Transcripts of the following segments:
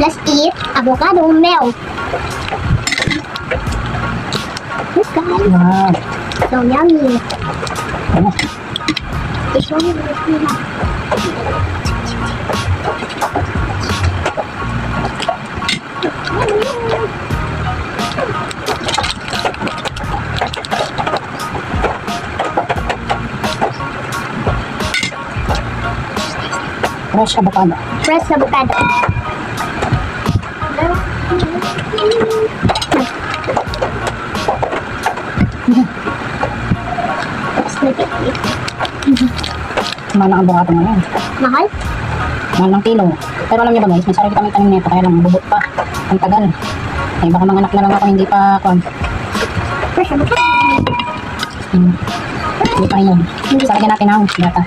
Let's eat avocado milk. This guy, Wow. so yummy. Ano? It's so yummy. Fresh avocado. Fresh avocado. Mahal ang avocado ngayon. Mahal? Mahal ng kilo. Pero alam niyo ba guys, may sarili kami tanim nito kaya lang bubot pa. Ang tagal. Ay baka mga anak na lang ako hindi pa kwan. Fresh avocado. Hindi pa yun. Sarili natin ang gata.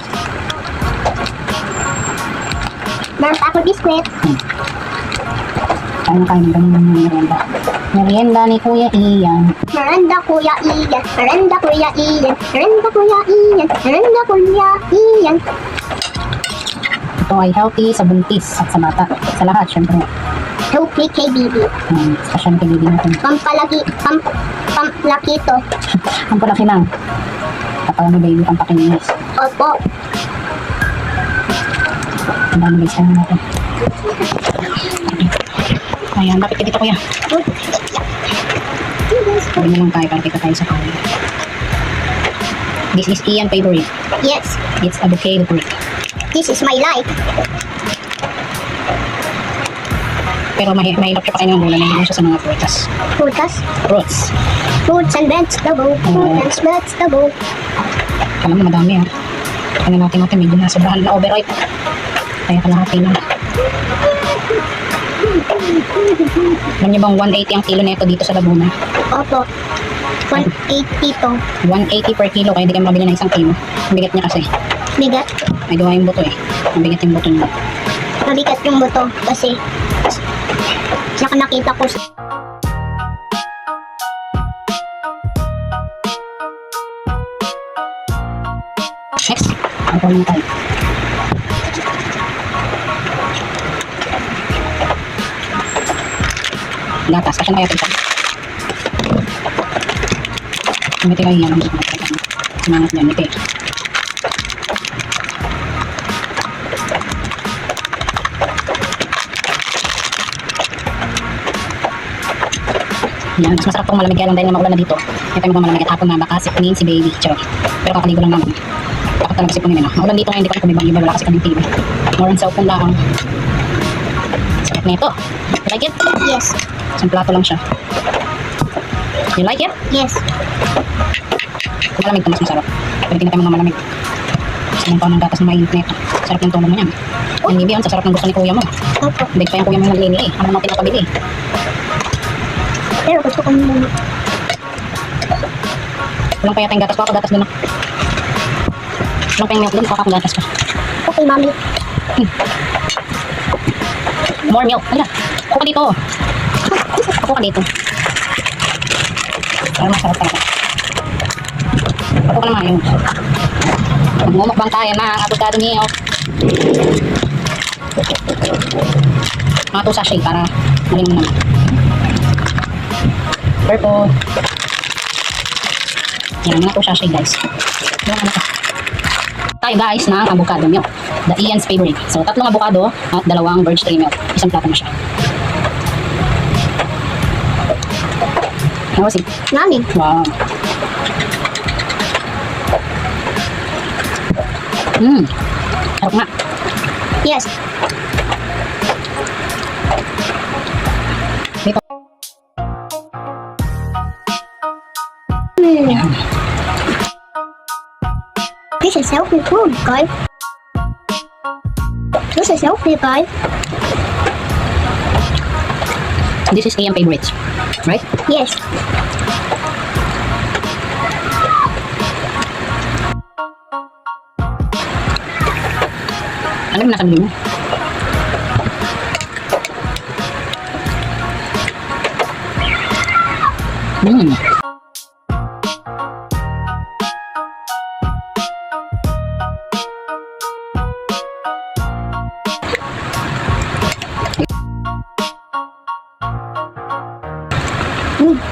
Meron pa ako biskwit. Kaya na kayo ng ganun ng merienda. Merienda ni Kuya Ian. Merenda Kuya Ian. Merenda Kuya Ian. Merenda Kuya Ian. Merenda Kuya Ian. Ito ay healthy sa buntis at sa bata. Sa lahat, syempre. Healthy kay baby. Special kay baby natin. Pamplaki to. Ang palaki lang. Kapag may baby, pampakinis. Opo. Ang dami guys, kaya natin. Ayan, bakit ka dito kuya? Sabi mo lang tayo para kita tayo sa kanya. This is Ian favorite. Yes. It's avocado fruit. This is my life. Pero mahirap siya pa kayo ng gula. Nahilig siya sa mga prutas. Frutas. Fruits. Fruits and vegetables. Fruits and vegetables. Alam mo, madami ha. Ano natin medyo nasobrahan na overripe. Kaya kalahati lang. Alam niyo bang 180 ang kilo nito dito sa Laguna? Opo. 180 to. 180 per kilo, kaya di kayo mabili ng isang kilo. Ang bigat niya kasi. Bigat. May gawa yung buto eh. Ang bigat yung buto niya. Mabigat yung buto kasi saka nakita ko sa Next, ang naman tayo. Gatas, kasi na kaya ito. Kumiti kayo yan. Sinangat niya, miti. Yan, mas masarap itong malamig kaya lang dahil na maulan na dito. Ito yung malamig at hapon na baka sipunin si baby. Charot. Pero kakaligo lang naman. Bakit talaga sipunin na. Maulan dito ngayon, hindi ko kumibang-iba. Wala kasi kaming TV. More on cellphone lang. Sarap na ito. You like it? yes. Isang plato lang siya. You like it? Yes. Kung malamig ito, mas masarap. Pwede na tayo mga malamig. Gusto mong pa ng gatas na mainit na ito. Sarap ng tono mo yan. Yan, Bibi, sa sarap ng gusto ni kuya mo. Opo. Big pa yung kuya mo yung naglini eh. Ano naman pinapabili eh. Pero gusto ko muna. Walang pa yata yung gatas ko. Ako gatas doon. Walang pa yung milk doon. Ako gatas ko. Okay, mami. More milk. Ala, ako ka dito. Ako ka dito. Para masarap talaga. Ako ka naman yun. Magmumukbang tayo ng avocado niyo. Mga 2 sachet para maling naman. Purple. Yan, mga 2 sachet guys. Yan, ano to. Tayo guys ng avocado milk. The Ian's favorite. So, 3 avocado at 2 birch tree milk. Isang plato na siya. How was it? Yummy. Wow. Sarap nga. Yes. Dito. Yan. This is healthy food, guys. This is healthy, guys. This is Ian's favorite. Right? Yes. Ano yung nasa bili mo?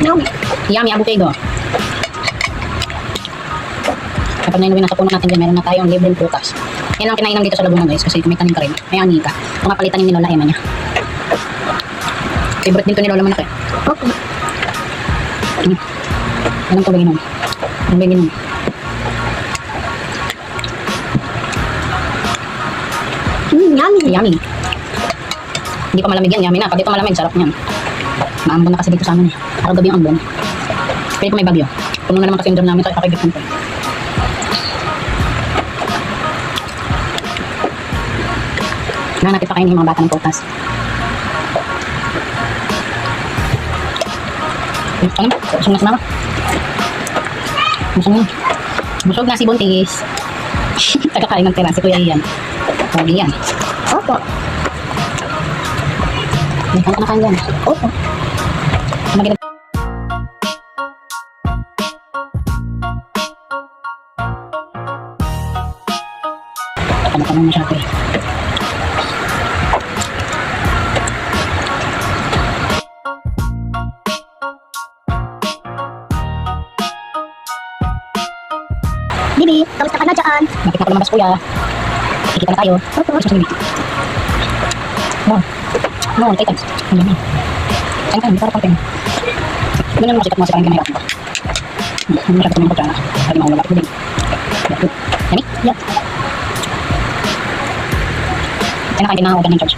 Yummy. Yummy avocado. Kapag nainuwi na sa puno natin dyan, meron na tayong libreng prutas. Yan ang kinainan dito sa Laguna guys, kasi may tanim ka rin. May anita. Kung mapalitan ni Lola Emma niya. Favorite din to ni Lola Manak eh. Okay. Anong tubig inom? Tubig inom. Yummy. Yummy. Hindi pa malamig yan, yummy na. Pag dito malamig, sarap niyan. Maambon na kasi dito sa amin eh. Araw gabi yung ambon. Pero kung may bagyo. Puno na naman kasi yung drum namin sa kakagitnan ko. Nanapit pa kayo yung mga bata ng prutas. Ano? Busog na si mama. Busog na. Busog na si Buntis. Tagakain ng tira si Kuya Ian. Pogi yan. Opo. May kanta na kain dyan. Opo. Magiging Tama mo masyado eh. Bibi, kamusta ka na dyan? Bakit na ko lumabas kuya? Kikita na tayo. Opo. Gusto mo sa No. No, take time. Ano na? Kain ka, hindi ka rapang Ganun mo kasi kat mo sa parang ginahirap mo. Hindi masyado kuming kutsara. Pwede maulala ko din. Yummy? Yup. Kaya nakain din na ako ng George.